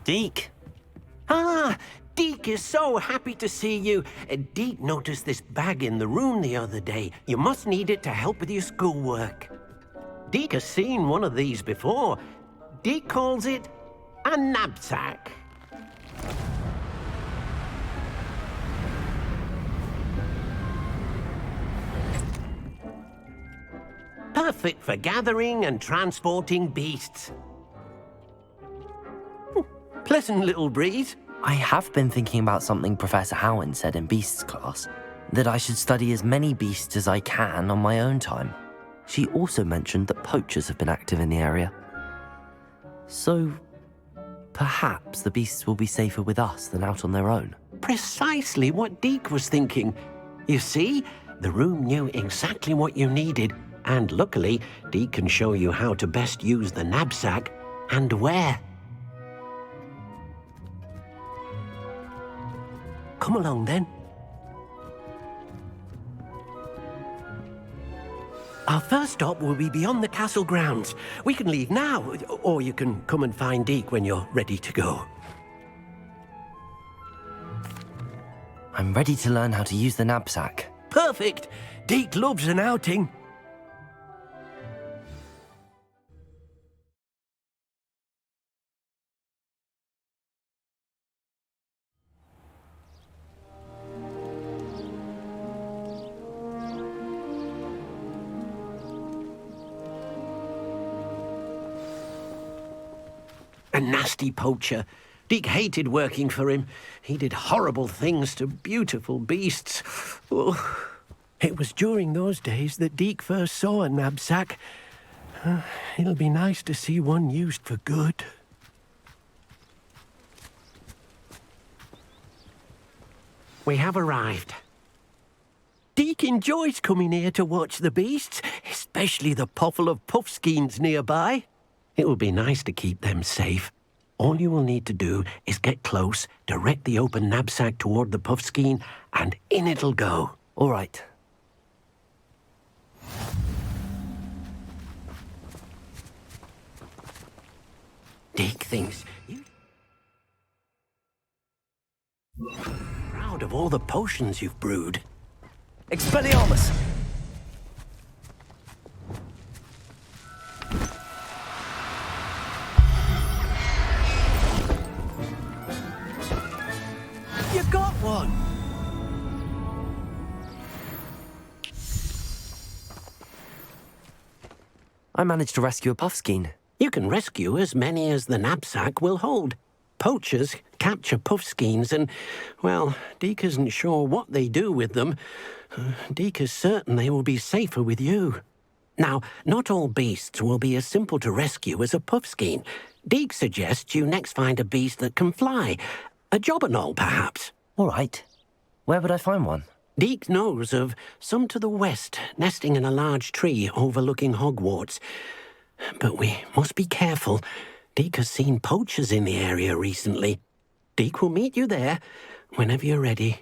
Deke. Ah, Deke is so happy to see you. Deke noticed this bag in the room the other day. You must need it to help with your schoolwork. Deke has seen one of these before. Deke calls it a knapsack. Perfect for gathering and transporting beasts. Pleasant little breeze. I have been thinking about something Professor Howard said in Beasts class, that I should study as many beasts as I can on my own time. She also mentioned that poachers have been active in the area. So, perhaps the beasts will be safer with us than out on their own. Precisely what Deke was thinking. You see, the room knew exactly what you needed, and luckily, Deke can show you how to best use the knapsack and where. Come along, then. Our first stop will be beyond the castle grounds. We can leave now, or you can come and find Deke when you're ready to go. I'm ready to learn how to use the knapsack. Perfect! Deke loves an outing. A nasty poacher. Deke hated working for him. He did horrible things to beautiful beasts. Oh. It was during those days that Deke first saw a knapsack. It'll be nice to see one used for good. We have arrived. Deke enjoys coming here to watch the beasts, especially the potful of puffskeins nearby. It will be nice to keep them safe. All you will need to do is get close, direct the open knapsack toward the puffskein, and in it'll go. All right. Deke thinks you... proud of all the potions you've brewed. Expelliarmus! You got one! I managed to rescue a puffskein. You can rescue as many as the knapsack will hold. Poachers capture puffskeins and, well, Deke isn't sure what they do with them. Deke is certain they will be safer with you. Now, not all beasts will be as simple to rescue as a puffskein. Deke suggests you next find a beast that can fly. A jobberknoll, perhaps. All right. Where would I find one? Deke knows of some to the west, nesting in a large tree overlooking Hogwarts. But we must be careful. Deke has seen poachers in the area recently. Deke will meet you there whenever you're ready.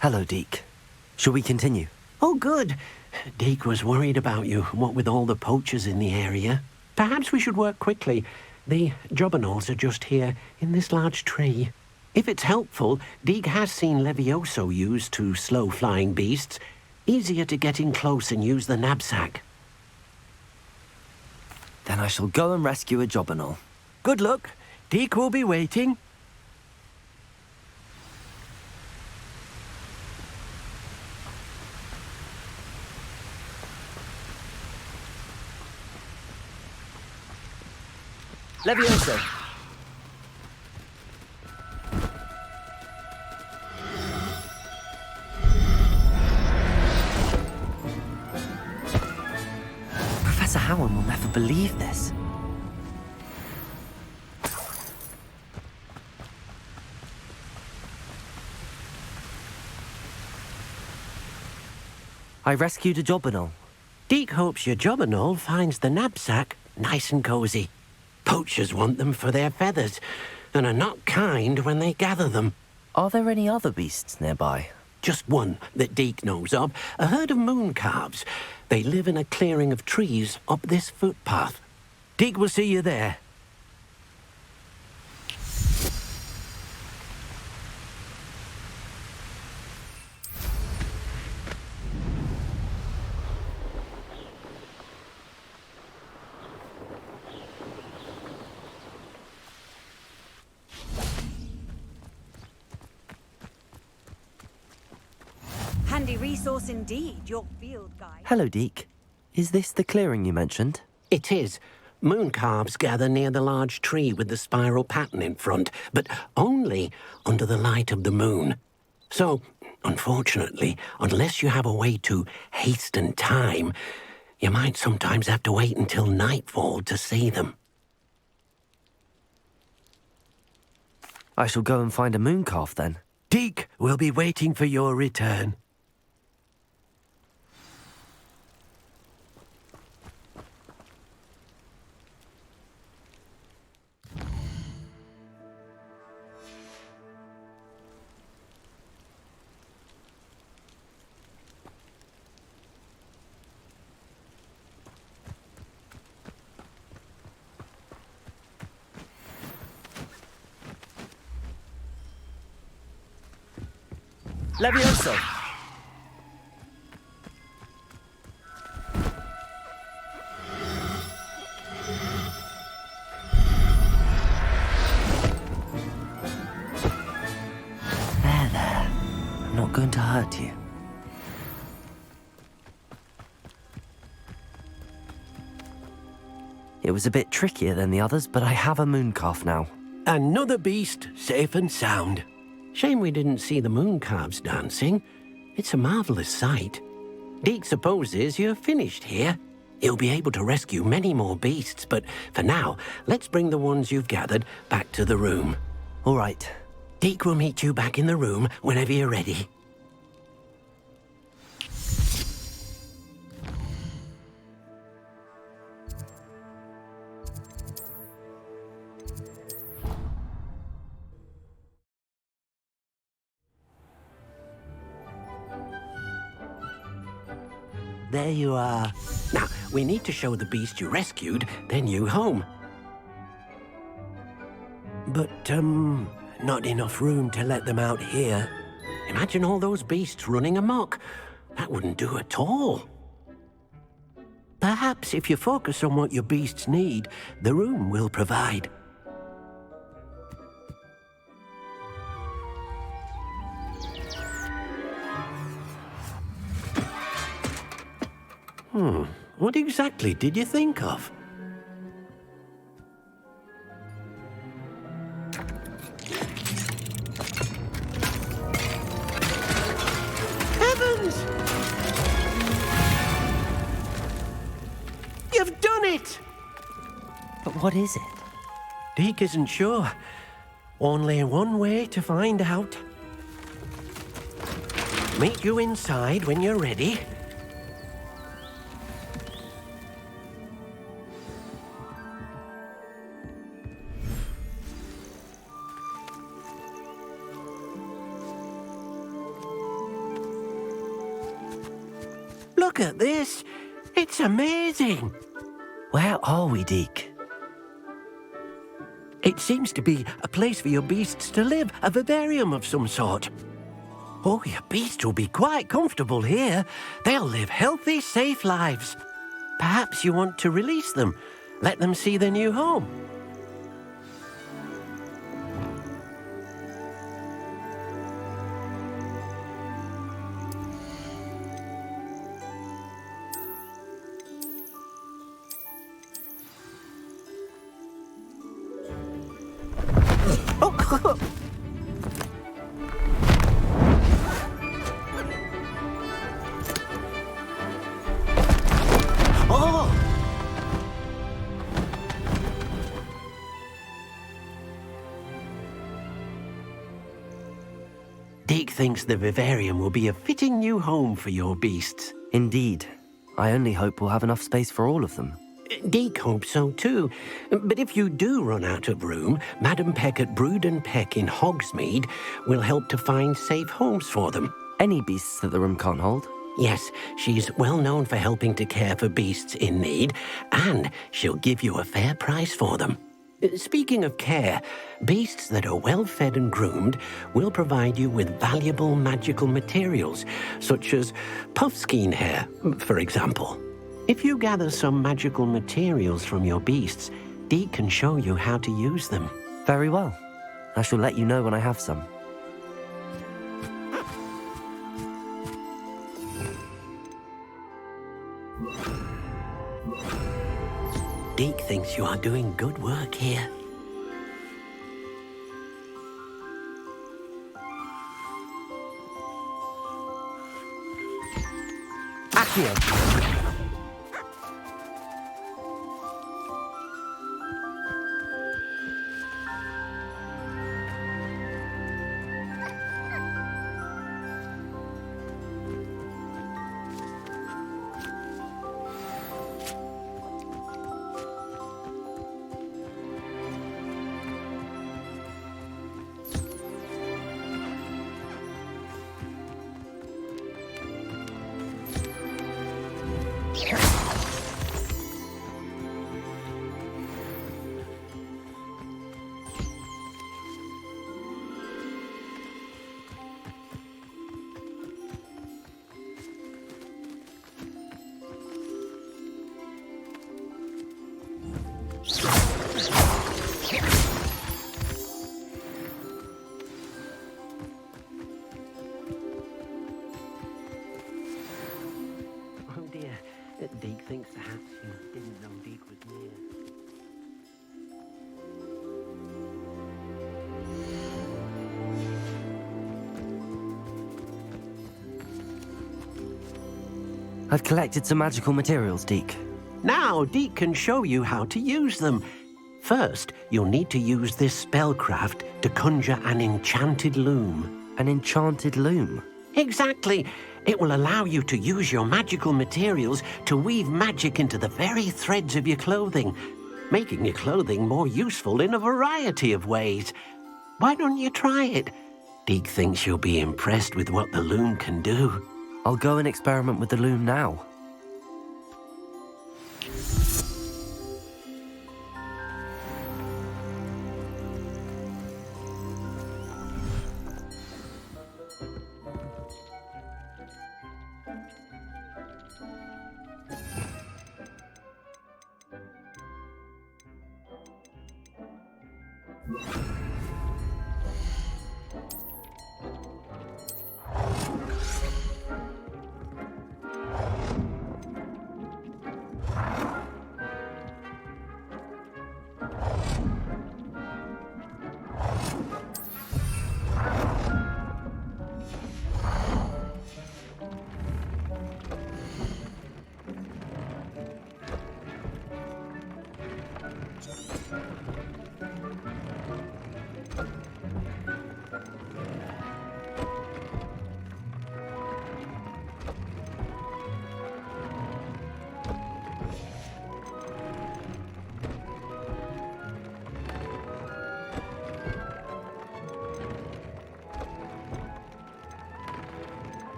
Hello, Deke. Shall we continue? Oh, good. Deke was worried about you, what with all the poachers in the area. Perhaps we should work quickly. The jobberknolls are just here, in this large tree. If it's helpful, Deke has seen Levioso used to slow flying beasts. Easier to get in close and use the knapsack. Then I shall go and rescue a jobberknoll. Good luck. Deke will be waiting. Levioso! Professor Howard will never believe this. I rescued a Jobberknoll. Deke hopes your Jobberknoll finds the knapsack nice and cozy. Poachers want them for their feathers, and are not kind when they gather them. Are there any other beasts nearby? Just one that Deke knows of, a herd of moon calves. They live in a clearing of trees up this footpath. Deke will see you there. Handy resource indeed, your field guide. Hello, Deke. Is this the clearing you mentioned? It is. Moon calves gather near the large tree with the spiral pattern in front, but only under the light of the moon. So, unfortunately, unless you have a way to hasten time, you might sometimes have to wait until nightfall to see them. I shall go and find a mooncalf then. Deke will be waiting for your return. Levioso! There. I'm not going to hurt you. It was a bit trickier than the others, but I have a mooncalf now. Another beast, safe and sound. Shame we didn't see the moon calves dancing. It's a marvelous sight. Deke supposes you're finished here. He'll be able to rescue many more beasts, but for now, let's bring the ones you've gathered back to the room. All right. Deke will meet you back in the room whenever you're ready. There you are. Now, we need to show the beast you rescued their new home. But, not enough room to let them out here. Imagine all those beasts running amok. That wouldn't do at all. Perhaps if you focus on what your beasts need, the room will provide. What exactly did you think of? Heavens! You've done it! But what is it? Deke isn't sure. Only one way to find out. Meet you inside when you're ready. Look at this. It's amazing. Where are we, Deke? It seems to be a place for your beasts to live, a vivarium of some sort. Oh, your beasts will be quite comfortable here. They'll live healthy, safe lives. Perhaps you want to release them, let them see their new home. Oh! Deke thinks the vivarium will be a fitting new home for your beasts. Indeed. I only hope we'll have enough space for all of them. Deke hopes so too. But if you do run out of room, Madam Peck at Brood and Peck in Hogsmeade will help to find safe homes for them. Any beasts that the room can't hold? Yes, she's well known for helping to care for beasts in need, and she'll give you a fair price for them. Speaking of care, beasts that are well fed and groomed will provide you with valuable magical materials, such as puffskein hair, for example. If you gather some magical materials from your beasts, Deke can show you how to use them. Very well. I shall let you know when I have some. Deke thinks you are doing good work here. Accio! Oh dear, Deke thinks perhaps you didn't know Deke was near. I've collected some magical materials, Deke. Now Deke can show you how to use them. First, you'll need to use this spellcraft to conjure an enchanted loom. An enchanted loom? Exactly. It will allow you to use your magical materials to weave magic into the very threads of your clothing, making your clothing more useful in a variety of ways. Why don't you try it? Deke thinks you'll be impressed with what the loom can do. I'll go and experiment with the loom now.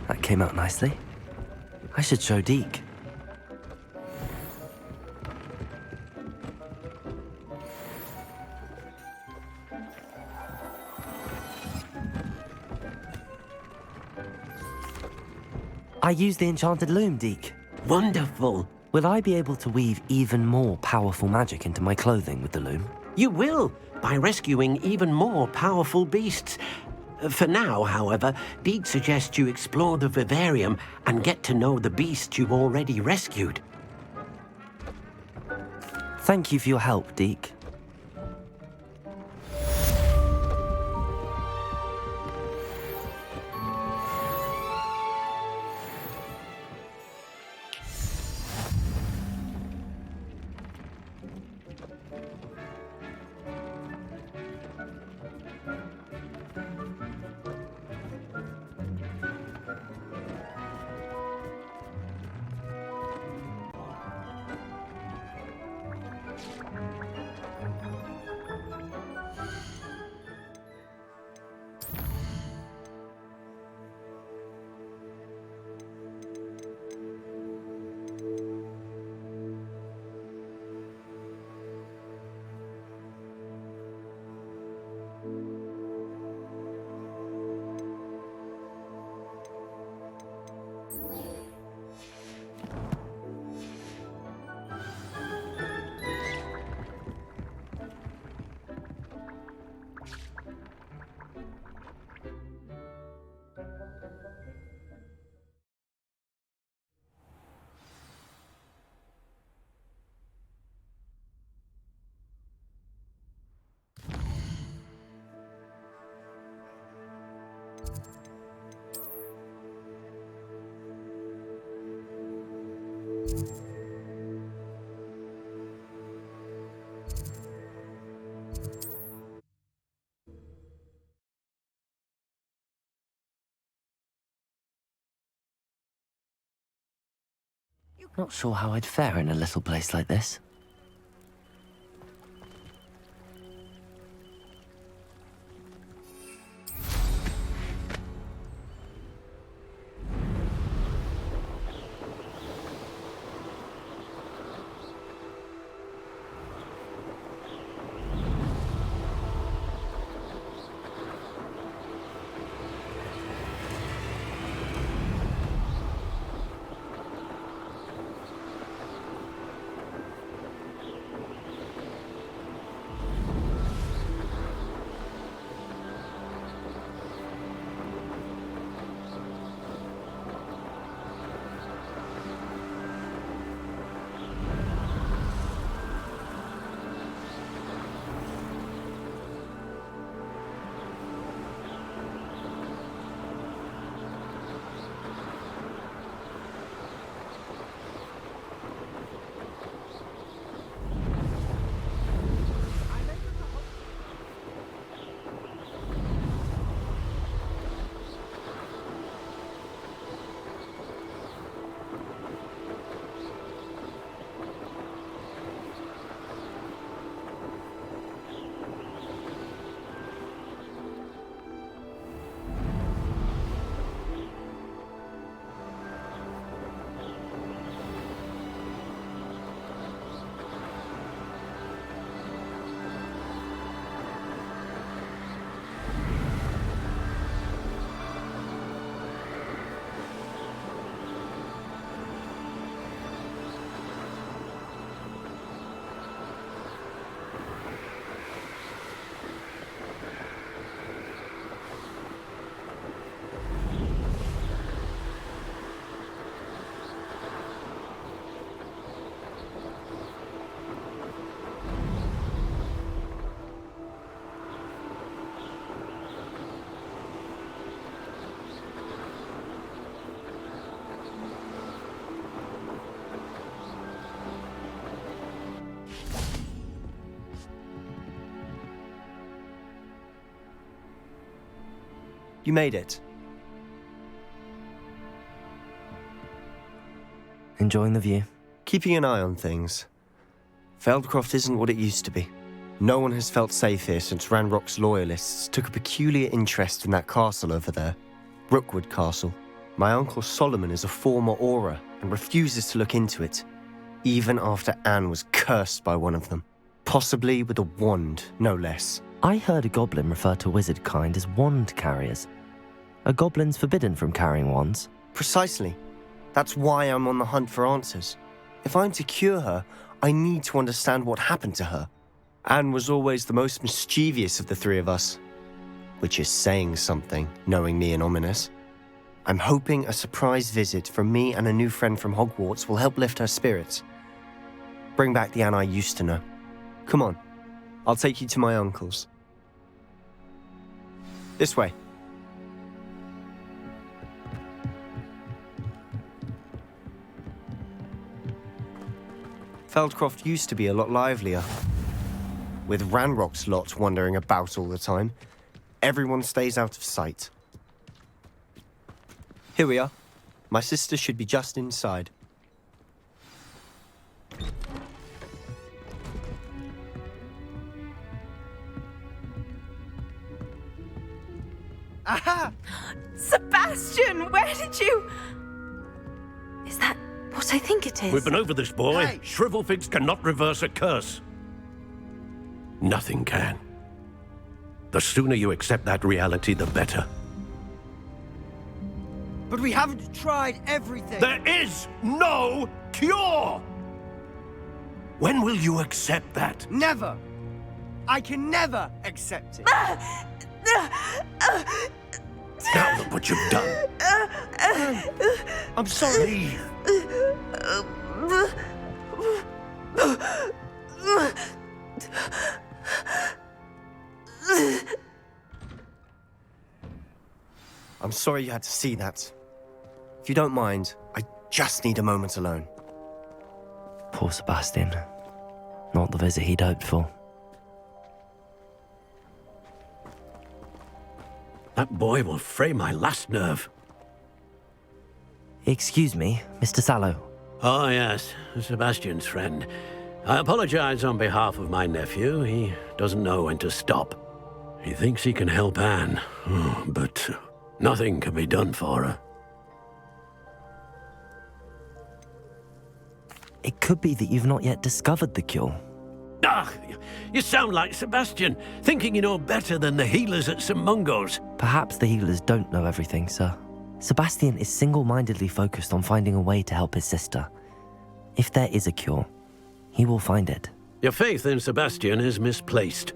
That came out nicely. I should show Deke. I used the enchanted loom, Deke. Wonderful. Will I be able to weave even more powerful magic into my clothing with the loom? You will, by rescuing even more powerful beasts. For now, however, Deke suggests you explore the vivarium and get to know the beasts you've already rescued. Thank you for your help, Deke. Not sure how I'd fare in a little place like this. You made it. Enjoying the view? Keeping an eye on things. Feldcroft isn't what it used to be. No one has felt safe here since Ranrock's loyalists took a peculiar interest in that castle over there. Rookwood Castle. My uncle Solomon is a former Auror and refuses to look into it, even after Anne was cursed by one of them. Possibly with a wand, no less. I heard a goblin refer to wizard kind as wand carriers. Are goblins forbidden from carrying wands? Precisely. That's why I'm on the hunt for answers. If I'm to cure her, I need to understand what happened to her. Anne was always the most mischievous of the three of us, which is saying something, knowing me and Ominous. I'm hoping a surprise visit from me and a new friend from Hogwarts will help lift her spirits. Bring back the Anne I used to know. Come on, I'll take you to my uncle's. This way. Feldcroft used to be a lot livelier. With Ranrock's lot wandering about all the time, everyone stays out of sight. Here we are. My sister should be just inside. Aha! Sebastian, where did you... Is that what I think it is? We've been over this, boy. Hey! Shrivelfigs cannot reverse a curse. Nothing can. The sooner you accept that reality, the better. But we haven't tried everything. There is no cure! When will you accept that? Never. I can never accept it. Now look what you've done. I'm sorry. Leave. I'm sorry you had to see that. If you don't mind, I just need a moment alone. Poor Sebastian. Not the visit he'd hoped for. That boy will fray my last nerve. Excuse me, Mr. Sallow. Oh, yes, Sebastian's friend. I apologize on behalf of my nephew. He doesn't know when to stop. He thinks he can help Anne, but nothing can be done for her. It could be that you've not yet discovered the cure. Ah, you sound like Sebastian, thinking you know better than the healers at St. Mungo's. Perhaps the healers don't know everything, sir. Sebastian is single-mindedly focused on finding a way to help his sister. If there is a cure, he will find it. Your faith in Sebastian is misplaced.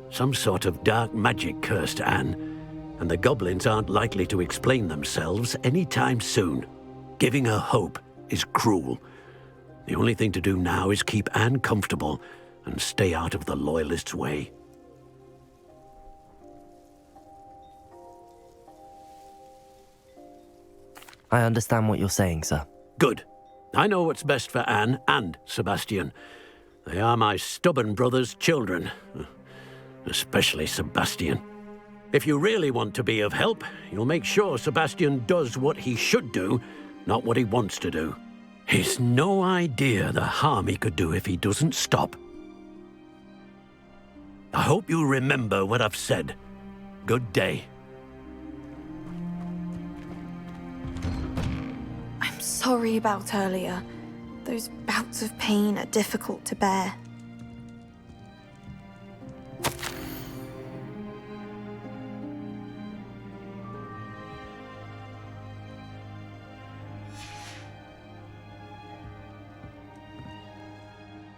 Some sort of dark magic cursed Anne, and the goblins aren't likely to explain themselves anytime soon. Giving her hope is cruel. The only thing to do now is keep Anne comfortable and stay out of the Loyalists' way. I understand what you're saying, sir. Good. I know what's best for Anne and Sebastian. They are my stubborn brother's children. Especially Sebastian. If you really want to be of help, you'll make sure Sebastian does what he should do, not what he wants to do. He's no idea the harm he could do if he doesn't stop. I hope you remember what I've said. Good day. I'm sorry about earlier. Those bouts of pain are difficult to bear.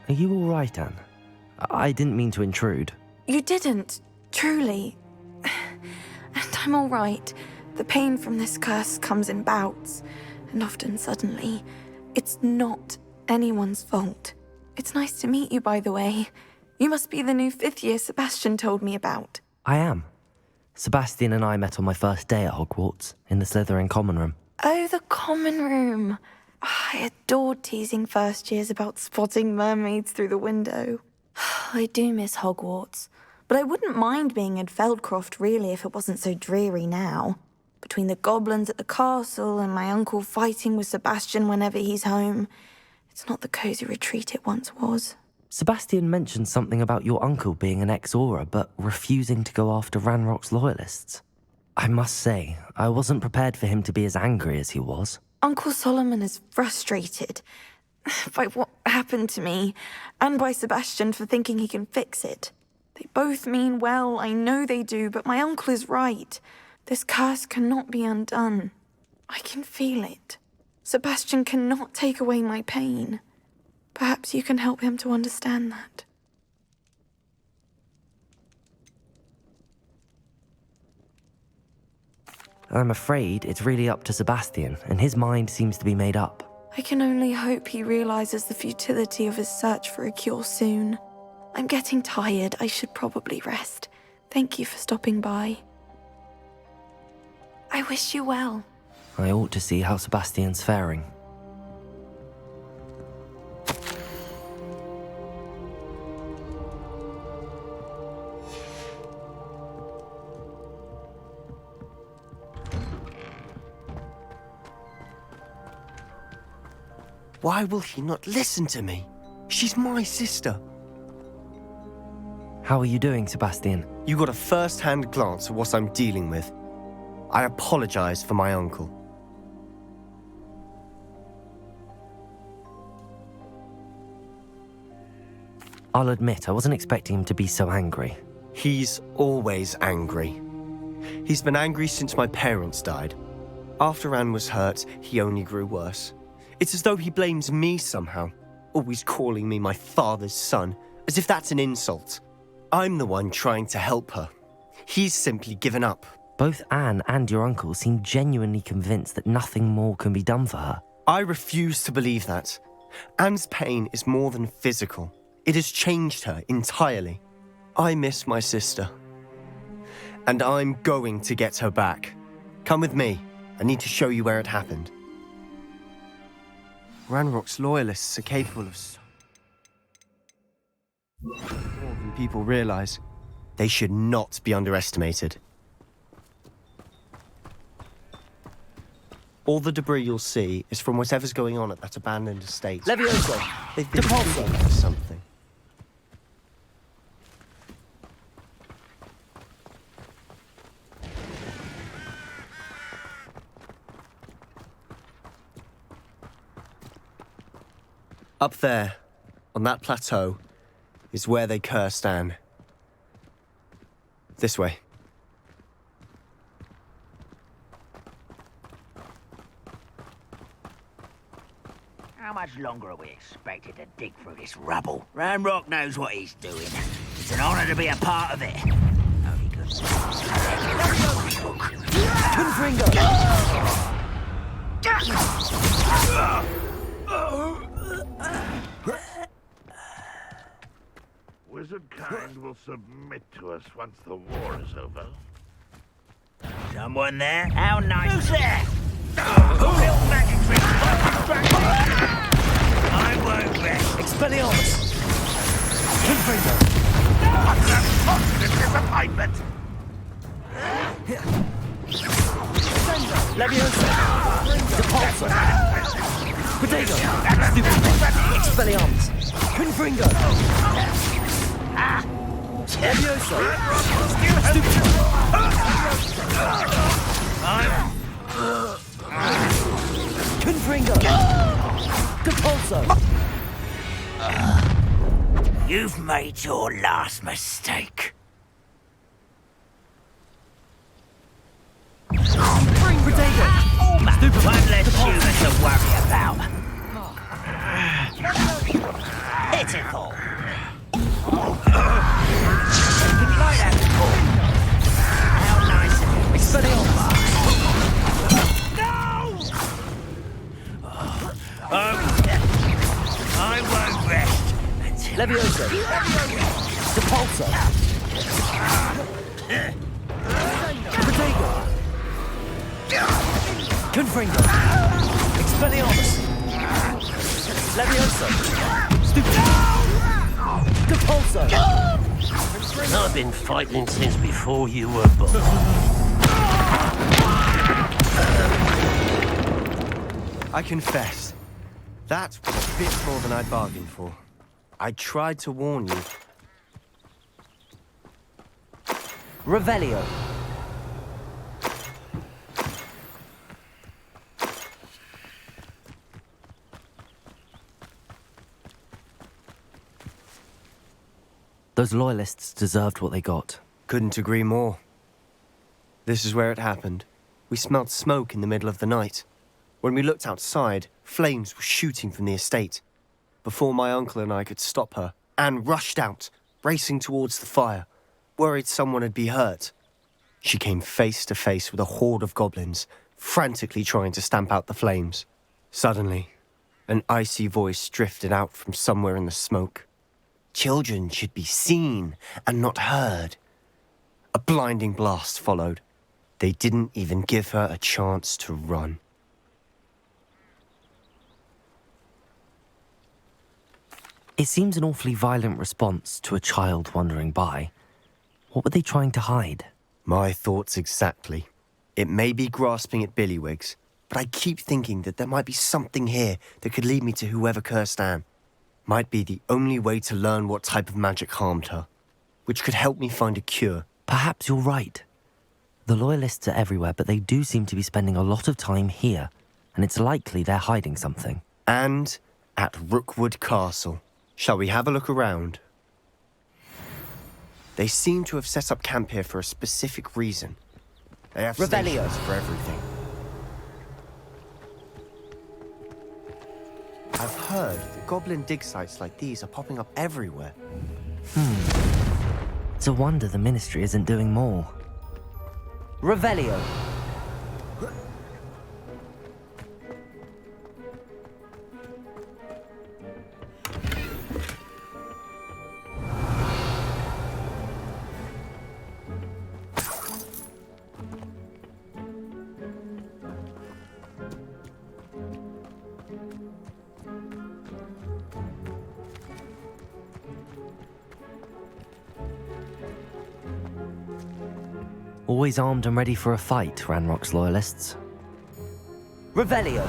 Are you all right, Anne? I didn't mean to intrude. You didn't, truly. And I'm all right. The pain from this curse comes in bouts, and often suddenly. It's not anyone's fault. It's nice to meet you, by the way. You must be the new 5th year Sebastian told me about. I am. Sebastian and I met on my first day at Hogwarts, in the Slytherin common room. Oh, the common room. I adored teasing first years about spotting mermaids through the window. I do miss Hogwarts, but I wouldn't mind being in Feldcroft really if it wasn't so dreary now. Between the goblins at the castle and my uncle fighting with Sebastian whenever he's home, it's not the cosy retreat it once was. Sebastian mentioned something about your uncle being an ex-Auror, but refusing to go after Ranrock's loyalists. I must say, I wasn't prepared for him to be as angry as he was. Uncle Solomon is frustrated by what happened to me, and by Sebastian for thinking he can fix it. They both mean well, I know they do, but my uncle is right. This curse cannot be undone. I can feel it. Sebastian cannot take away my pain. Perhaps you can help him to understand that. I'm afraid it's really up to Sebastian, and his mind seems to be made up. I can only hope he realizes the futility of his search for a cure soon. I'm getting tired. I should probably rest. Thank you for stopping by. I wish you well. I ought to see how Sebastian's faring. Why will he not listen to me? She's my sister. How are you doing, Sebastian? You got a first-hand glance at what I'm dealing with. I apologize for my uncle. I'll admit, I wasn't expecting him to be so angry. He's always angry. He's been angry since my parents died. After Anne was hurt, he only grew worse. It's as though he blames me somehow, always calling me my father's son, as if that's an insult. I'm the one trying to help her. He's simply given up. Both Anne and your uncle seem genuinely convinced that nothing more can be done for her. I refuse to believe that. Anne's pain is more than physical. It has changed her entirely. I miss my sister. And I'm going to get her back. Come with me. I need to show you where it happened. Ranrock's loyalists are capable of more than people realize. They should not be underestimated. All the debris you'll see is from whatever's going on at that abandoned estate. Levioso! They've been digging for something. Up there, on that plateau, is where they cursed Anne. This way. How much longer are we expected to dig through this rubble? Ranrock knows what he's doing. It's an honor to be a part of it. Only good. Wizardkind will submit to us once the war is over. Someone there? How nice. Who's there? Little magic trick. I won't rest. Expelliarmus! What a positive disappointment! Levioso! Repulsor! Diagon! Expelliarmus! Confringo! Levioso! Confringo! Repulsor! You've made your last mistake. Diagon! One less human to worry about. Pitiful. Right at the core. How nice of you. Expelliarmus! I won't rest until Levioso! Repulsor! Diagon! Confringo! Expelliarmus! Levioso! Repulsor! I've been fighting since before you were born. I confess, that was a bit more than I'd bargained for. I tried to warn you. Revelio! Those loyalists deserved what they got. Couldn't agree more. This is where it happened. We smelled smoke in the middle of the night. When we looked outside, flames were shooting from the estate. Before my uncle and I could stop her, Anne rushed out, racing towards the fire, worried someone had been hurt. She came face to face with a horde of goblins, frantically trying to stamp out the flames. Suddenly, an icy voice drifted out from somewhere in the smoke. Children should be seen and not heard. A blinding blast followed. They didn't even give her a chance to run. It seems an awfully violent response to a child wandering by. What were they trying to hide? My thoughts exactly. It may be grasping at billywhigs, but I keep thinking that there might be something here that could lead me to whoever cursed Anne. Might be the only way to learn what type of magic harmed her, which could help me find a cure. Perhaps you're right. The Loyalists are everywhere, but they do seem to be spending a lot of time here, and it's likely they're hiding something. And at Rookwood Castle. Shall we have a look around? They seem to have set up camp here for a specific reason. They have stations for everything. I've heard that goblin dig sites like these are popping up everywhere. It's a wonder the Ministry isn't doing more. Revelio. Always armed and ready for a fight, Ranrock's Loyalists. Revelio.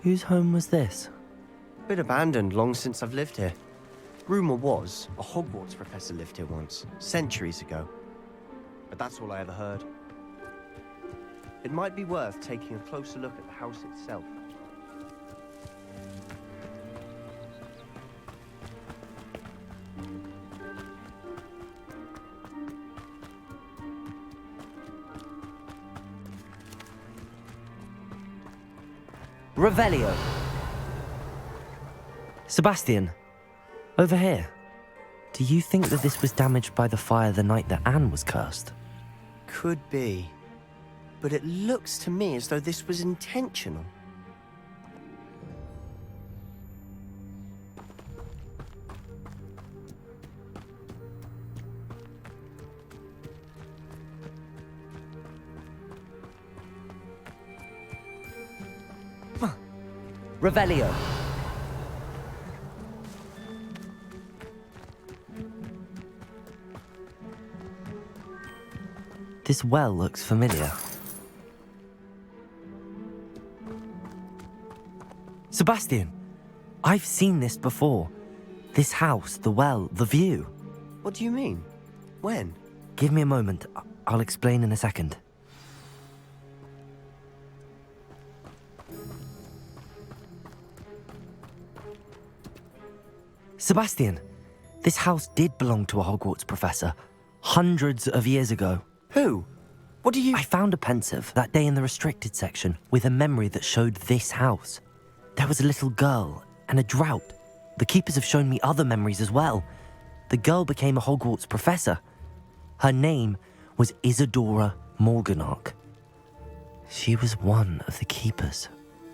Whose home was this? Been abandoned long since I've lived here. Rumour was a Hogwarts professor lived here once, centuries ago. But that's all I ever heard. It might be worth taking a closer look at the house itself. Revelio. Sebastian, over here. Do you think that this was damaged by the fire the night that Anne was cursed? Could be. But it looks to me as though this was intentional. Revelio. This well looks familiar. Sebastian, I've seen this before. This house, the well, the view. What do you mean? When? Give me a moment. I'll explain in a second. Sebastian, this house did belong to a Hogwarts professor, hundreds of years ago. Who? What do you... I found a pensive that day in the restricted section with a memory that showed this house. There was a little girl and a drought. The keepers have shown me other memories as well. The girl became a Hogwarts professor. Her name was Isadora Morganach. She was one of the keepers.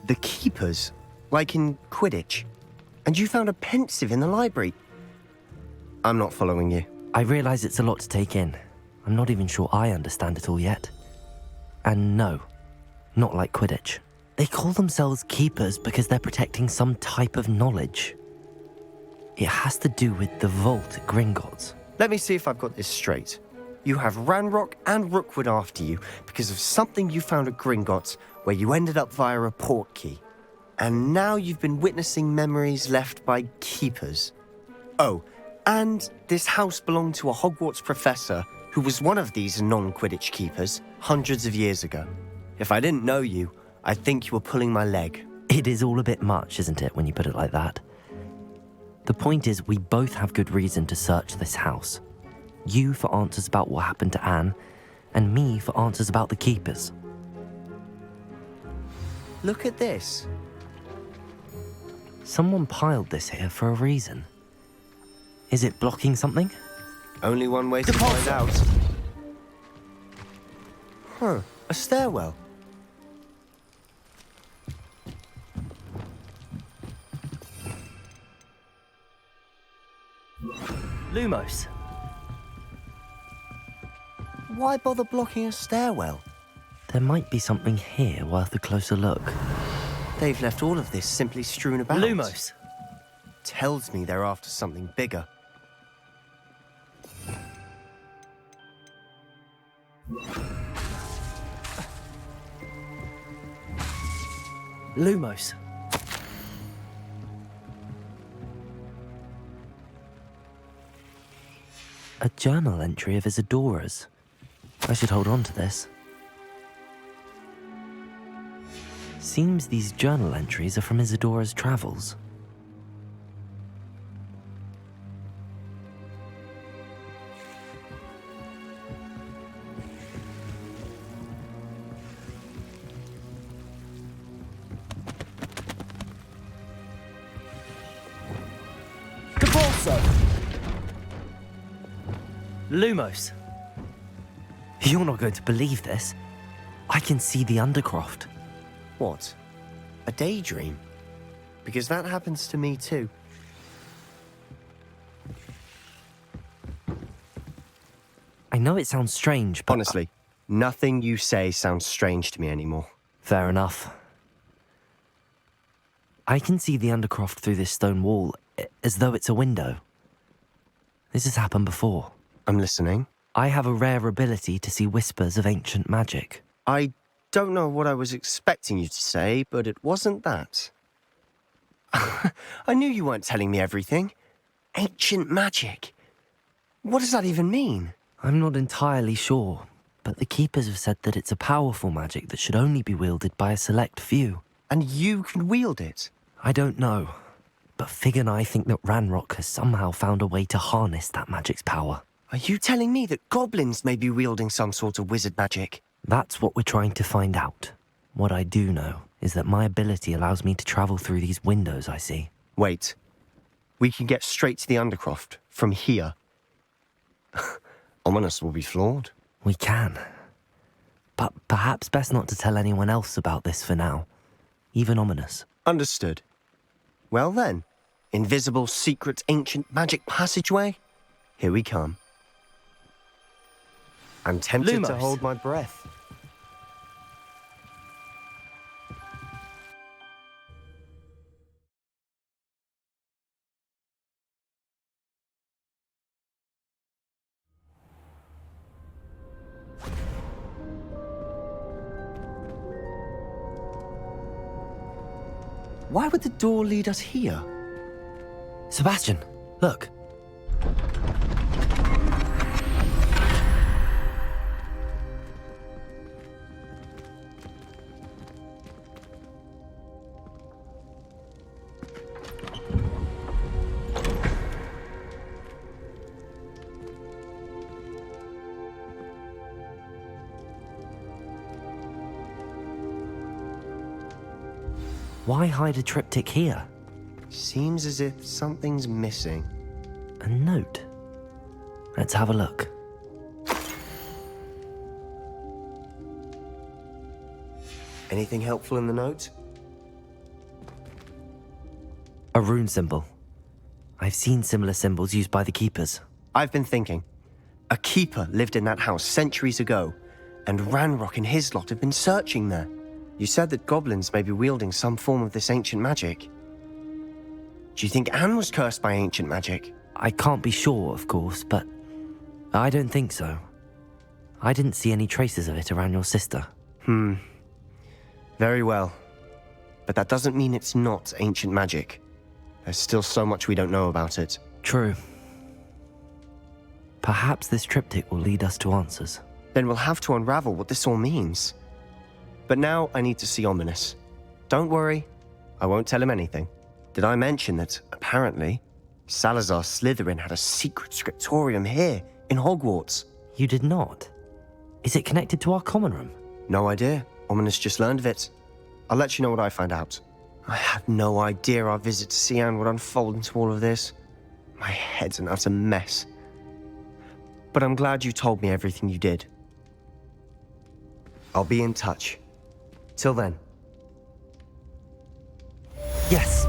The keepers? Like in Quidditch? And you found a pensive in the library? I'm not following you. I realise it's a lot to take in. I'm not even sure I understand it all yet. And no, not like Quidditch. They call themselves keepers because they're protecting some type of knowledge. It has to do with the vault at Gringotts. Let me see if I've got this straight. You have Ranrock and Rookwood after you because of something you found at Gringotts where you ended up via a portkey. And now you've been witnessing memories left by keepers. Oh, and this house belonged to a Hogwarts professor who was one of these non-Quidditch keepers hundreds of years ago. If I didn't know you, I'd think you were pulling my leg. It is all a bit much, isn't it, when you put it like that? The point is, we both have good reason to search this house. You for answers about what happened to Anne, and me for answers about the keepers. Look at this. Someone piled this here for a reason. Is it blocking something? Only one way to find out. Huh, a stairwell. Lumos. Why bother blocking a stairwell? There might be something here worth a closer look. They've left all of this simply strewn about. Lumos. Tells me they're after something bigger. Lumos. A journal entry of Isadora's. I should hold on to this. Seems these journal entries are from Isadora's travels. Lumos. You're not going to believe this. I can see the Undercroft. What? A daydream? Because that happens to me too. I know it sounds strange, but... Honestly, nothing you say sounds strange to me anymore. Fair enough. I can see the Undercroft through this stone wall, as though it's a window. This has happened before. I'm listening. I have a rare ability to see whispers of ancient magic. I don't know what I was expecting you to say, but it wasn't that. I knew you weren't telling me everything. Ancient magic. What does that even mean? I'm not entirely sure, but the Keepers have said that it's a powerful magic that should only be wielded by a select few. And you can wield it? I don't know, but Fig and I think that Ranrock has somehow found a way to harness that magic's power. Are you telling me that goblins may be wielding some sort of wizard magic? That's what we're trying to find out. What I do know is that my ability allows me to travel through these windows I see. Wait. We can get straight to the Undercroft from here. Ominous will be floored. We can. But perhaps best not to tell anyone else about this for now. Even Ominous. Understood. Well then, invisible, secret, ancient magic passageway? Here we come. I'm tempted to Lumos. hold my breath. Why would the door lead us here? Sebastian, look. Why hide a triptych here? Seems as if something's missing. A note. Let's have a look. Anything helpful in the note? A rune symbol. I've seen similar symbols used by the Keepers. I've been thinking. A keeper lived in that house centuries ago, and Ranrock and his lot have been searching there. You said that goblins may be wielding some form of this ancient magic. Do you think Anne was cursed by ancient magic? I can't be sure, of course, but I don't think so. I didn't see any traces of it around your sister. Very well. But that doesn't mean it's not ancient magic. There's still so much we don't know about it. True. Perhaps this triptych will lead us to answers. Then we'll have to unravel what this all means. But now I need to see Ominous. Don't worry, I won't tell him anything. Did I mention that, apparently, Salazar Slytherin had a secret scriptorium here in Hogwarts? You did not? Is it connected to our common room? No idea. Ominous just learned of it. I'll let you know what I find out. I had no idea our visit to Cian would unfold into all of this. My head's an utter mess. But I'm glad you told me everything you did. I'll be in touch. Till then. Yes.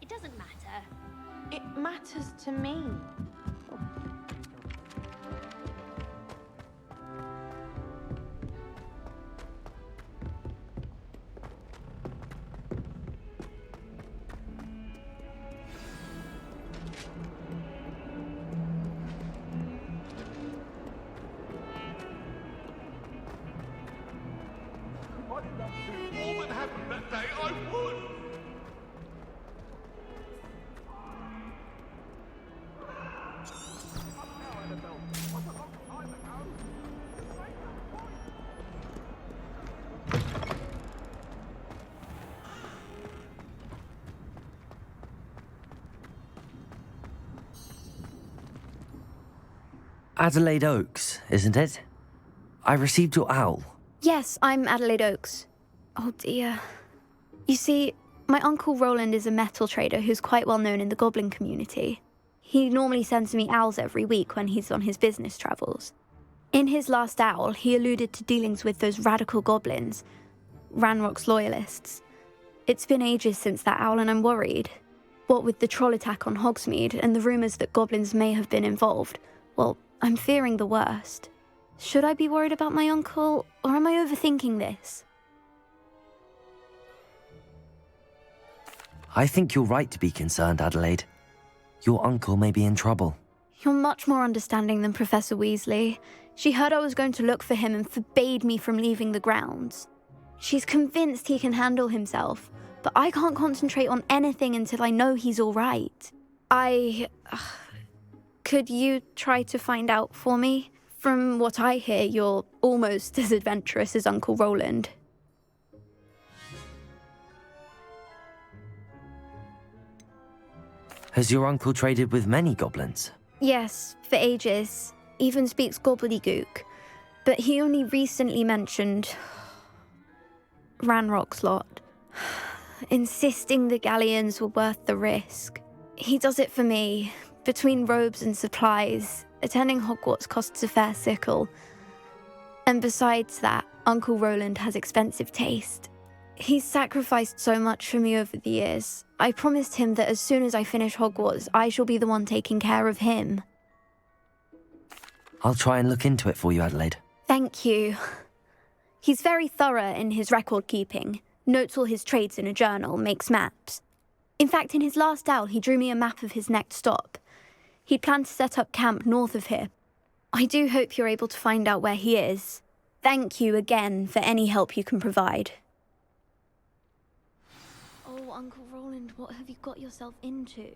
It doesn't matter. It matters to me. All that happened that day, I would! Adelaide Oaks, isn't it? I received your owl. Yes, I'm Adelaide Oaks. Oh dear. You see, my Uncle Roland is a metal trader who's quite well known in the goblin community. He normally sends me owls every week when he's on his business travels. In his last owl, he alluded to dealings with those radical goblins, Ranrock's loyalists. It's been ages since that owl and I'm worried. What with the troll attack on Hogsmeade and the rumours that goblins may have been involved, well, I'm fearing the worst. Should I be worried about my uncle, or am I overthinking this? I think you're right to be concerned, Adelaide. Your uncle may be in trouble. You're much more understanding than Professor Weasley. She heard I was going to look for him and forbade me from leaving the grounds. She's convinced he can handle himself, but I can't concentrate on anything until I know he's all right. Could you try to find out for me? From what I hear, you're almost as adventurous as Uncle Roland. Has your uncle traded with many goblins? Yes, for ages. Even speaks gobbledygook. But he only recently mentioned Ranrock's lot, insisting the galleons were worth the risk. He does it for me. Between robes and supplies, attending Hogwarts costs a fair sickle. And besides that, Uncle Roland has expensive taste. He's sacrificed so much for me over the years. I promised him that as soon as I finish Hogwarts, I shall be the one taking care of him. I'll try and look into it for you, Adelaide. Thank you. He's very thorough in his record keeping, notes all his trades in a journal, makes maps. In fact, in his last owl, he drew me a map of his next stop. He'd planned to set up camp north of here. I do hope you're able to find out where he is. Thank you again for any help you can provide. Oh, Uncle Roland, what have you got yourself into?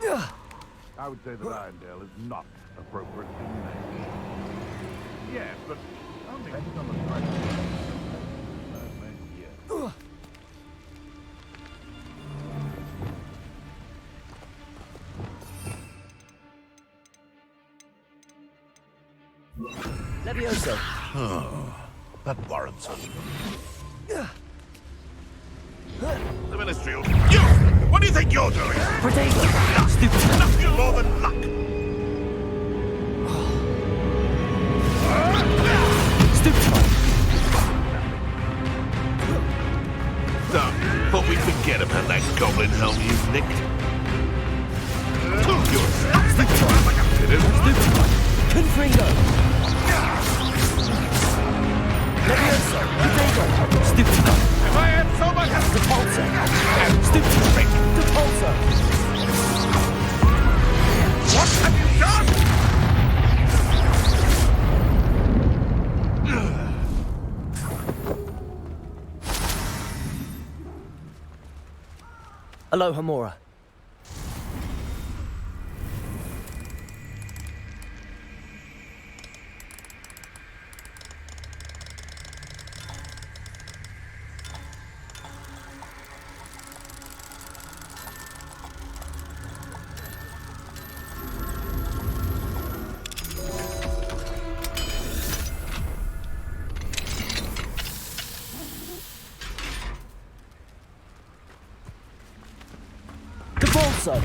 I would say that Irondale is not appropriately named. Yes, but only based on the price. Yes. Levioso. Oh, that warrants us. The Ministry will... You! What do you think you're doing? Protego. Stupid. Nothing more than luck. Stupid. So, thought we'd forget about that goblin helm you nicked. You're Stupid. Confringo. Levioso. Protego. Stupid. If I had so much... Repulsor. Stupid. Repulsor. What have you done? Aloha Mora. Bolso.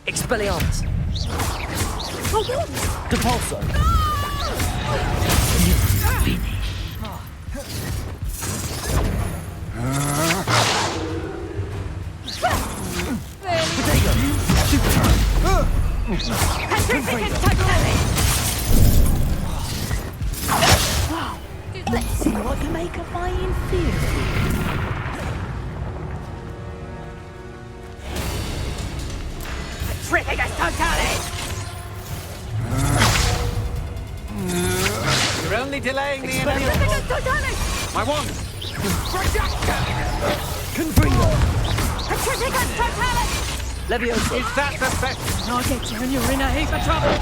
Expelliarmus. Depulso. You finish. Let's see what you make of my inferior. You're only delaying the inevitable. My wand! Confringo. Levioso. Is that the best? I'll get you and you're in a heap of trouble.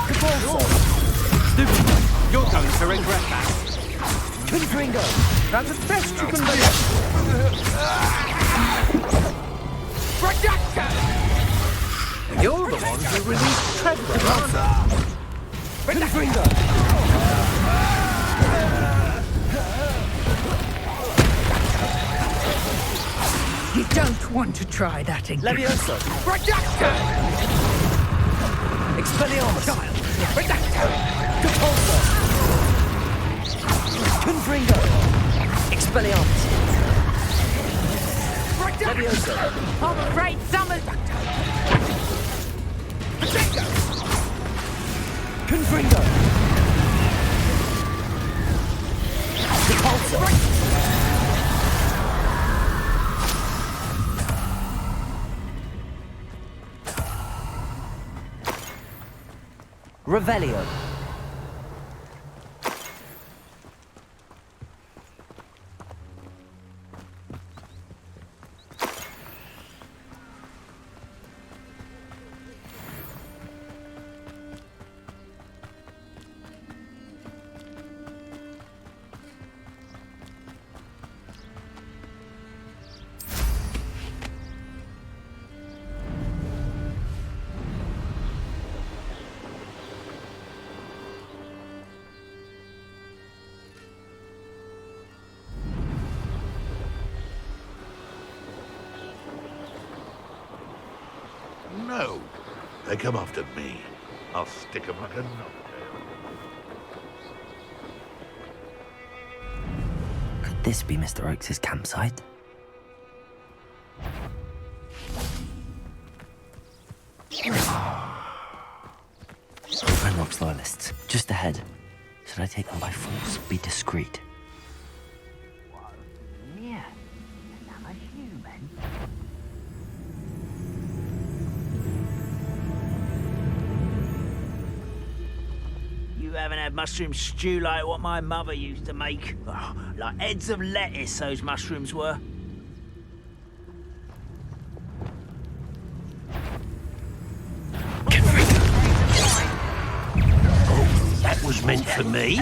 Depulso. Stupid. You're going to regret that. Confringo. That's the best you can do. You're the one who released Treadwell. Confringo. You don't want to try that again. Levioso. Expelliarmus. Depulso. Confringo. Expelliarmus. Levioso. I'm afraid summer's... Confringo. Depulso. Revelio. No. They come after me. I'll stick 'em like a knot. Could this be Mr. Oakes' campsite? Ranrock's loyalists, just ahead. Should I take them by force? Be discreet. Yeah, another human. haven't had mushroom stew like what my mother used to make. Oh, like heads of lettuce, those mushrooms were. That was meant for me.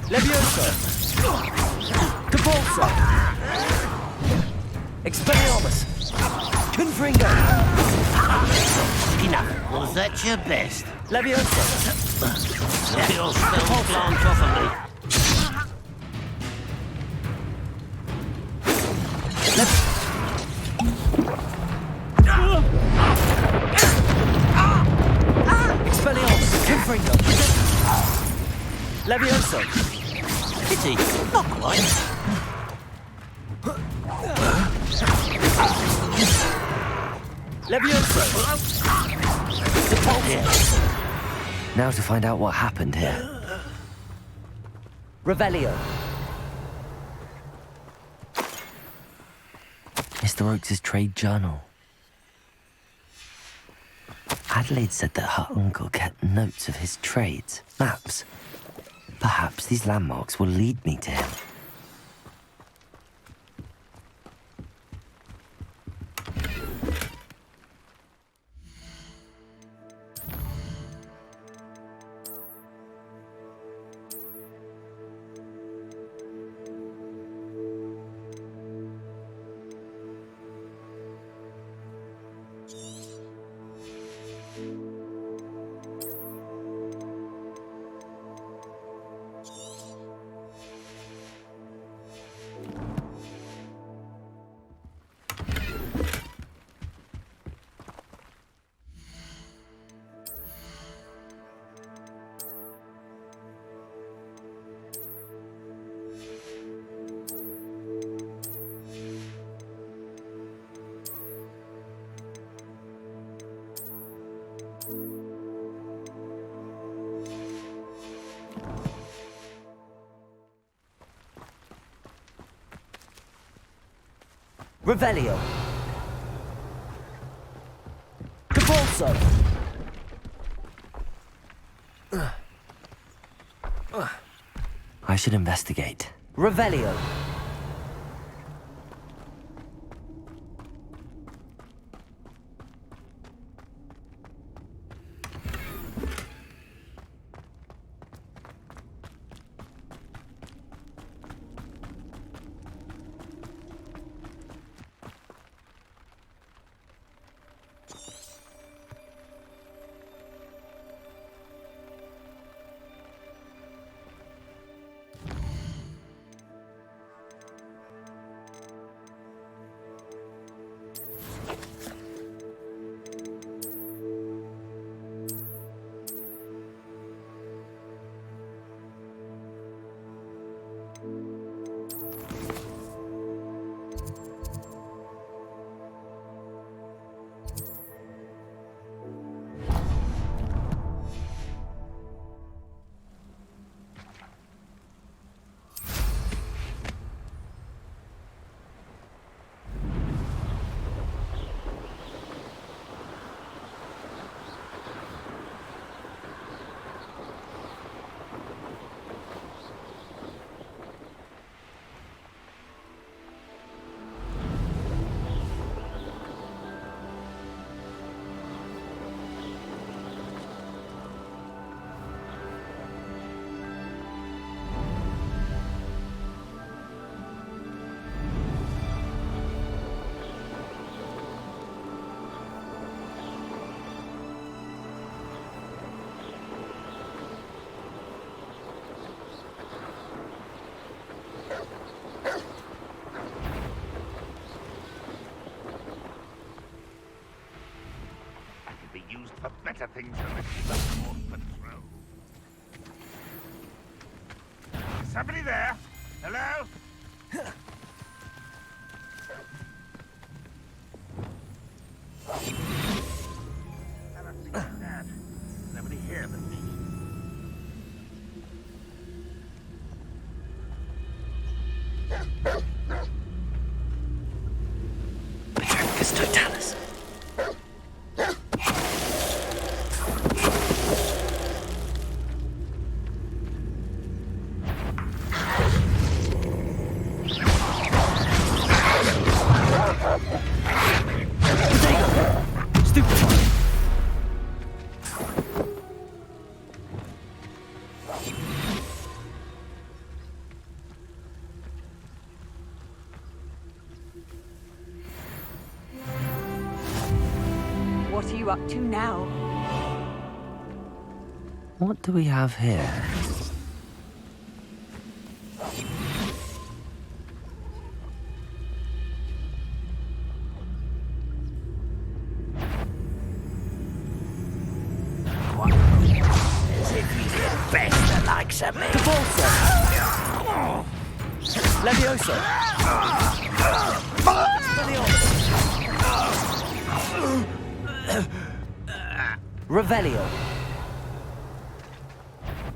Levioso! Capulso! Expelliarmus! Confringo! Enough. Was that your best? Levioso! Still glance off of me. Expelliarmus! Confringo! Levioso! Pity. Not quite. Levioso! Now to find out what happened here. Revelio. Mr. Oakes' trade journal. Adelaide said that her uncle kept notes of his trades, maps. Perhaps these landmarks will lead me to him. Revelio. Capulso. I should investigate. Revelio. Used for better things than the Blackmore Patrol. Is somebody there? Hello? Nobody here but me. Petricus totalis. you up to now? What do we have here? As if you get best the likes of me. Levioso! Revelio.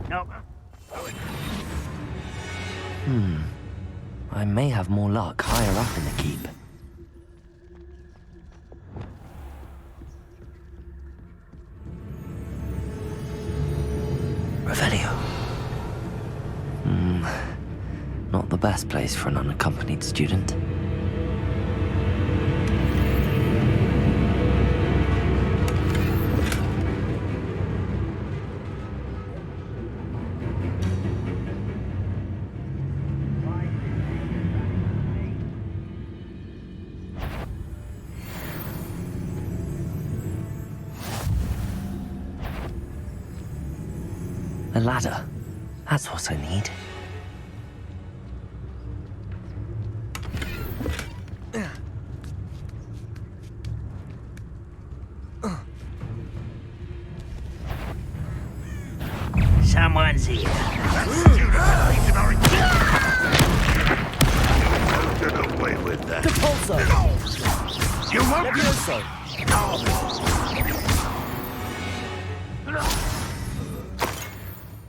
No. I may have more luck higher up in the keep. Revelio. Not the best place for an unaccompanied student. A ladder. That's what I need. Someone's here. Get away with that. Pulso! You won't Levioso!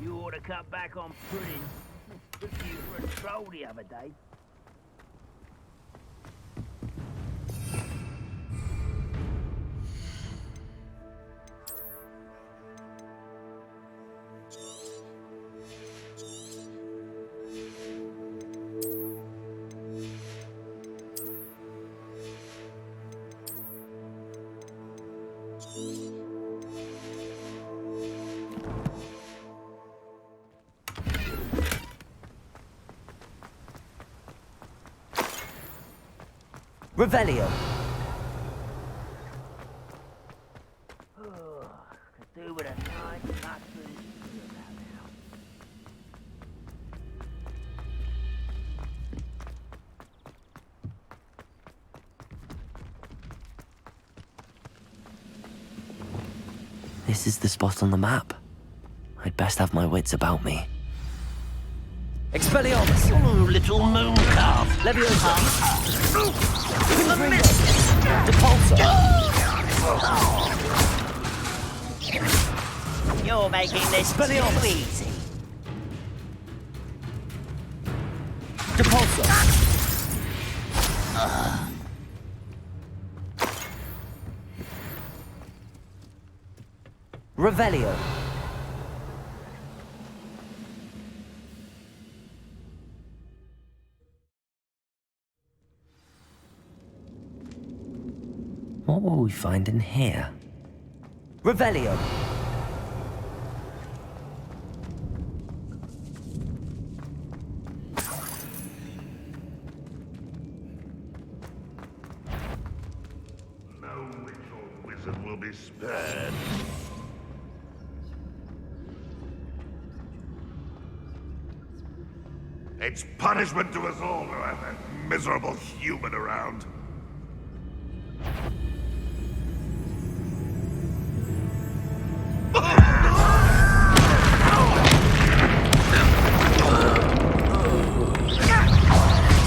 You ought to cut back on pudding. Took you for a troll the other day. Revelio! Could do with a nice mustard now. This is the spot on the map. I'd best have my wits about me. Expelliarmus! Oh, little moon calf. Levioso! Depulso! You're making this too easy. Depulso! Revelio! What will we find in here? Revelio! No witch or wizard will be spared. It's punishment to us all to have that miserable human around.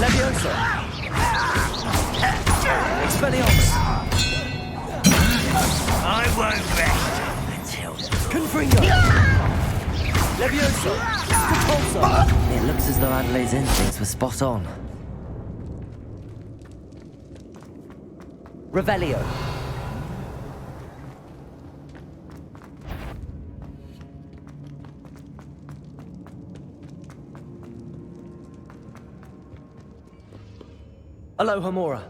Levioso! Expelliarmus! I won't rest until Confringo! Levioso! Depulso! It looks as though Adelaide's instincts were spot on. Revelio! Alohomora!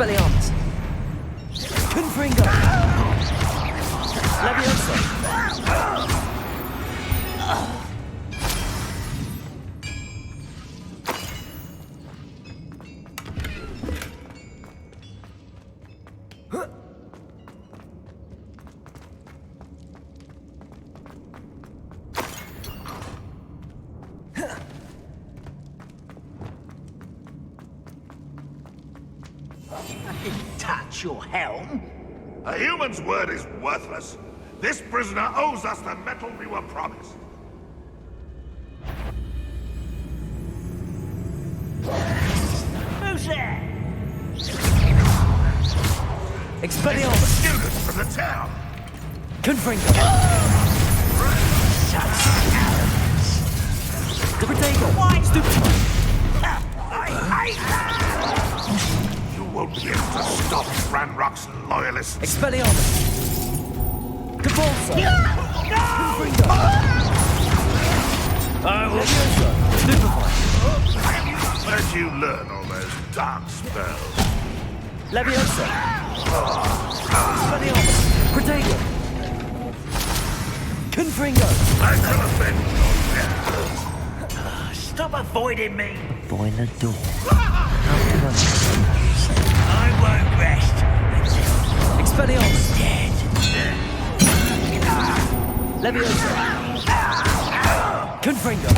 Expelliarmus! Confringo! Leviosa! I didn't touch your helm. A human's word is worthless. This prisoner owes us the metal we were promised. Who's there? Expelliarmus! Students from the town. Confringo! Protego! Stupefy! You won't be able to stop Ranrock's loyalists. Expelliarmus! Convulso! Confringo! I will Stupefy! Where'd you learn all those dark spells? Leviosa! Expelliarmus! Protego! Confringo! I shall avenge your death. Stop avoiding me. Boiler door. I won't rest until Expelliarmus! dead. Leviosa! Confringo!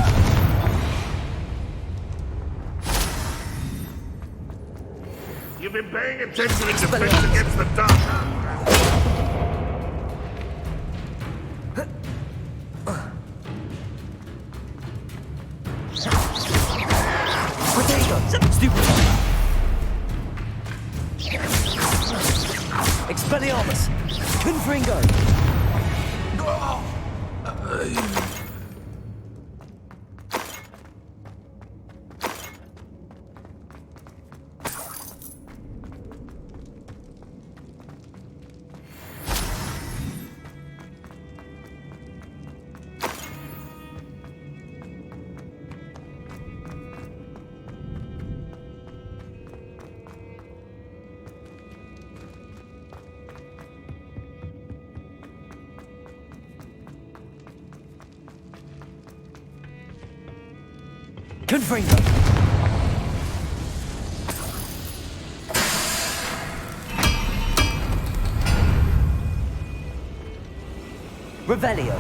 You've been paying attention in defense against the dark. Protego! Stupefy! Expelliarmus! Confringo! Confringo! Revelio!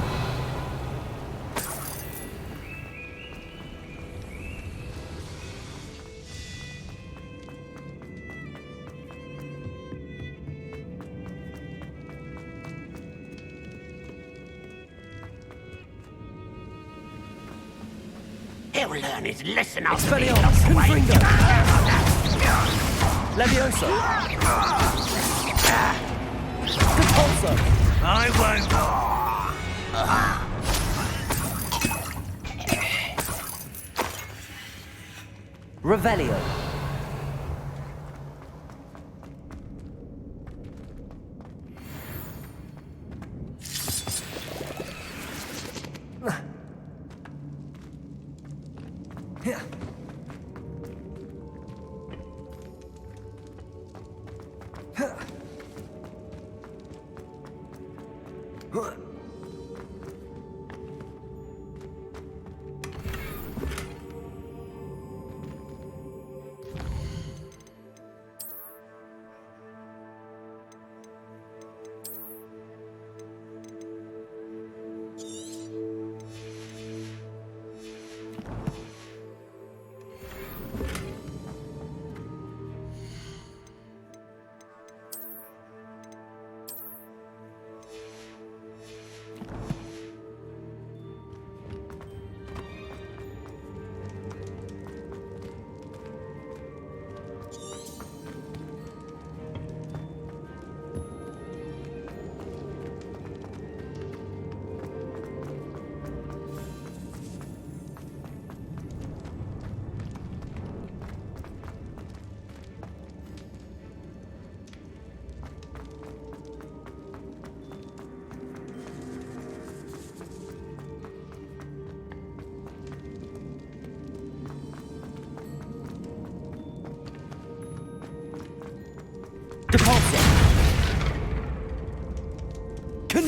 He'll learn his lesson after Expelliarmus! Confringo! Leviosa! Convulso! I won't. Revelio!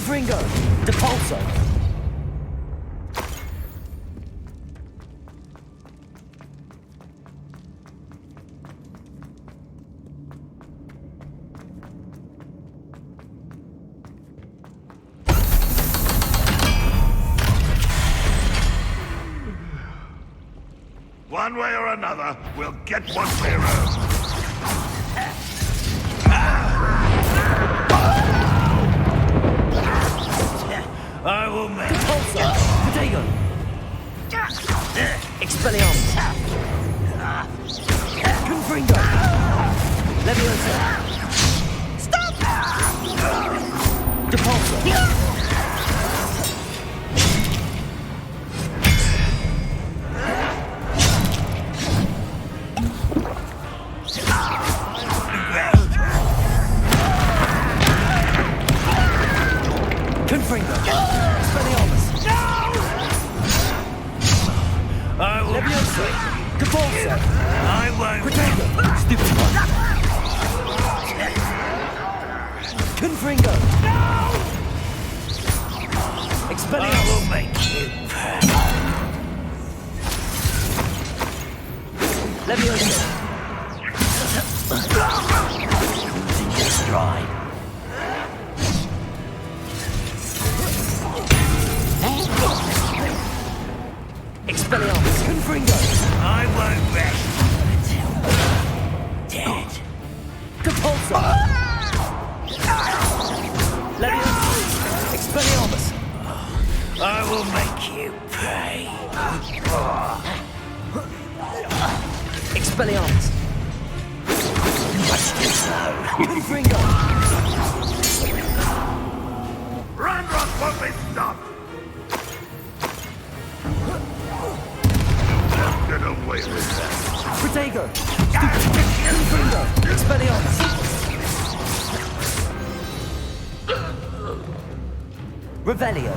Confringo! Depulso! One way or another, we'll get what we're owed. I will make Depulso! Diagon! Expelliarmus! Confringo! Leviosa! Stop! Depulso! Confringo! Expelliarmus! I will Leviosa! Depulso! I won't. Protego! Stupid one! Confringo! I Expelliarmus! will make you pay. Leviosa! In your stride. Expelliarmus! Confringo! I won't rest until dead. Depulso! Leviosa! Expelliarmus! I will make you pay. Expelliarmus! Much too slow. Confringo! Ranrock won't be stopped! Just get away with that. Protego! Confringo! Expelliarmus! Revelio!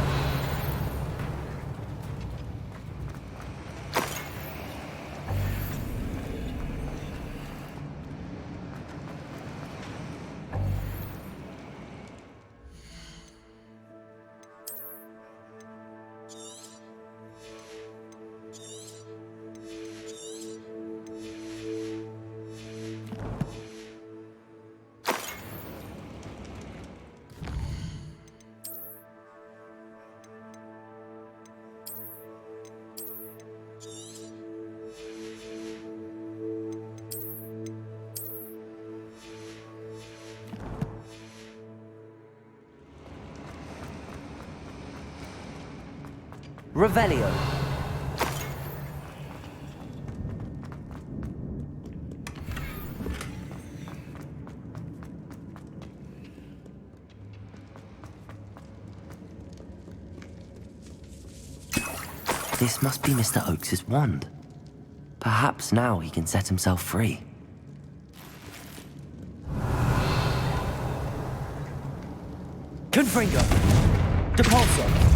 Revelio. This must be Mr. Oakes's wand. Perhaps now he can set himself free. Confringo! Depulso!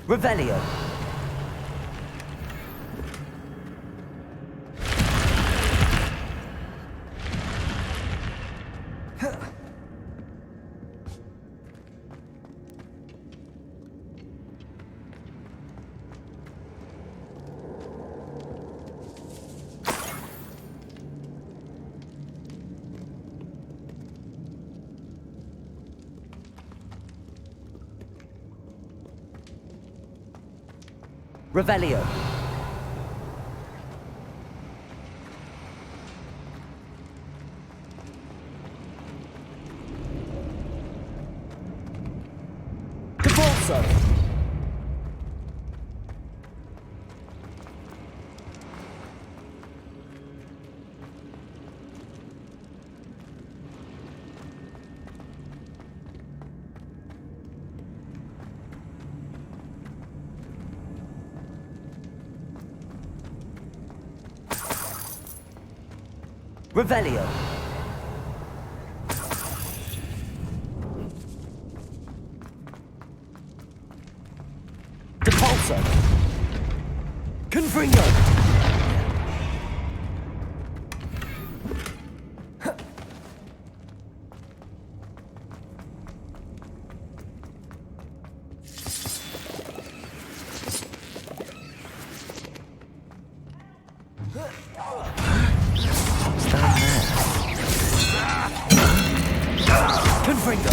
Revelio. Revelio. Depulso. Revelio. Depulso. Confringo. Confringo.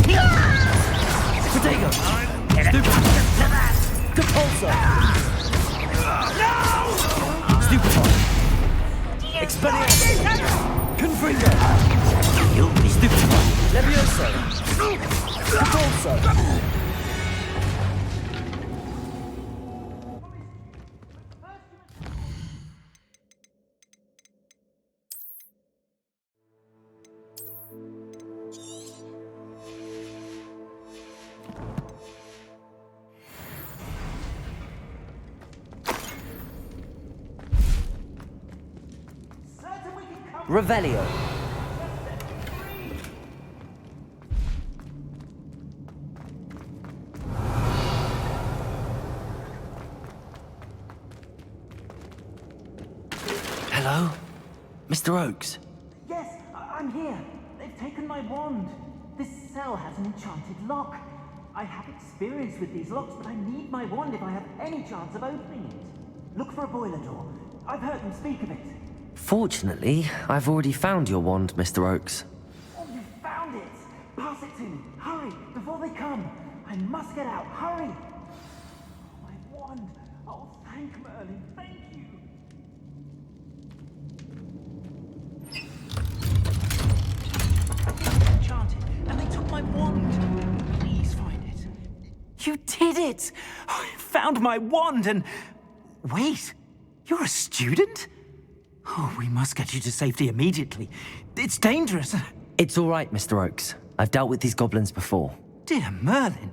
Protego. Depulso. Stupefy. Expelliarmus. Confringo. Stupefy. Levioso. Depulso. Revelio. Hello? Mr. Oakes? Yes, I'm here. They've taken my wand. This cell has an enchanted lock. I have experience with these locks, but I need my wand if I have any chance of opening it. Look for a boiler door. I've heard them speak of it. Fortunately, I've already found your wand, Mr. Oakes. Oh, you found it! Pass it to me. Hurry, before they come. I must get out. Hurry! Oh, my wand. Oh, thank Merlin. Thank you. Enchanted, and they took my wand. Please find it. You did it! I found my wand and... Wait, you're a student? Oh, we must get you to safety immediately. It's dangerous. It's all right, Mr. Oakes. I've dealt with these goblins before. Dear Merlin,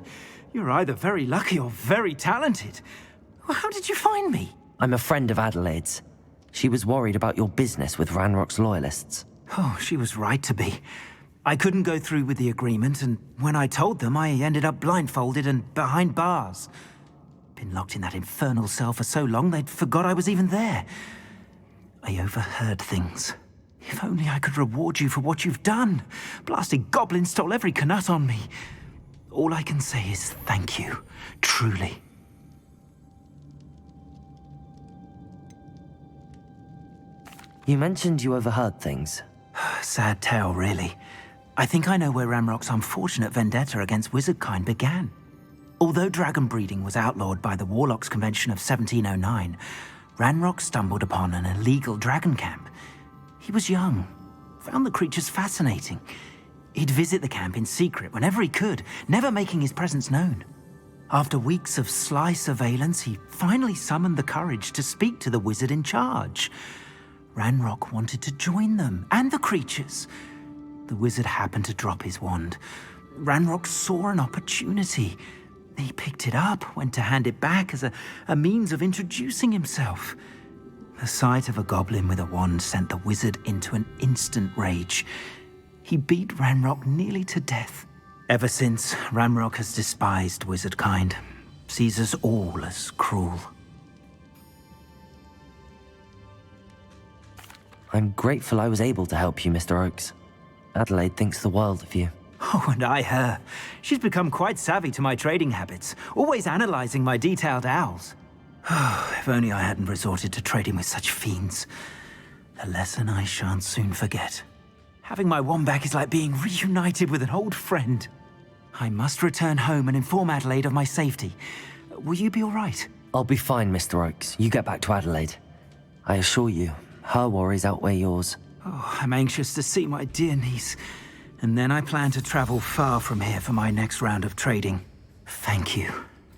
you're either very lucky or very talented. Well, how did you find me? I'm a friend of Adelaide's. She was worried about your business with Ranrock's loyalists. Oh, she was right to be. I couldn't go through with the agreement, and when I told them, I ended up blindfolded and behind bars. Been locked in that infernal cell for so long, they'd forgot I was even there. I overheard things. If only I could reward you for what you've done. Blasted goblins stole every canut on me. All I can say is thank you, truly. You mentioned you overheard things. Sad tale, really. I think I know where Ranrock's unfortunate vendetta against wizardkind began. Although dragon breeding was outlawed by the Warlocks Convention of 1709, Ranrock stumbled upon an illegal dragon camp. He was young, found the creatures fascinating. He'd visit the camp in secret whenever he could, never making his presence known. After weeks of sly surveillance, he finally summoned the courage to speak to the wizard in charge. Ranrock wanted to join them, and the creatures. The wizard happened to drop his wand. Ranrock saw an opportunity. He picked it up, went to hand it back as a means of introducing himself. The sight of a goblin with a wand sent the wizard into an instant rage. He beat Ranrock nearly to death. Ever since, Ranrock has despised wizardkind, sees us all as cruel. I'm grateful I was able to help you, Mr. Oakes. Adelaide thinks the world of you. Oh, and I her. She's become quite savvy to my trading habits, always analyzing my detailed owls. Oh, if only I hadn't resorted to trading with such fiends. A lesson I shan't soon forget. Having my wand back is like being reunited with an old friend. I must return home and inform Adelaide of my safety. Will you be all right? I'll be fine, Mr. Oakes. You get back to Adelaide. I assure you, her worries outweigh yours. Oh, I'm anxious to see my dear niece. And then I plan to travel far from here for my next round of trading. Thank you.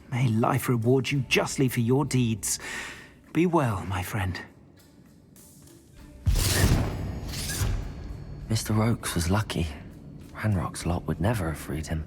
May life reward you justly for your deeds. Be well, my friend. Mr. Oakes was lucky. Ranrock's lot would never have freed him.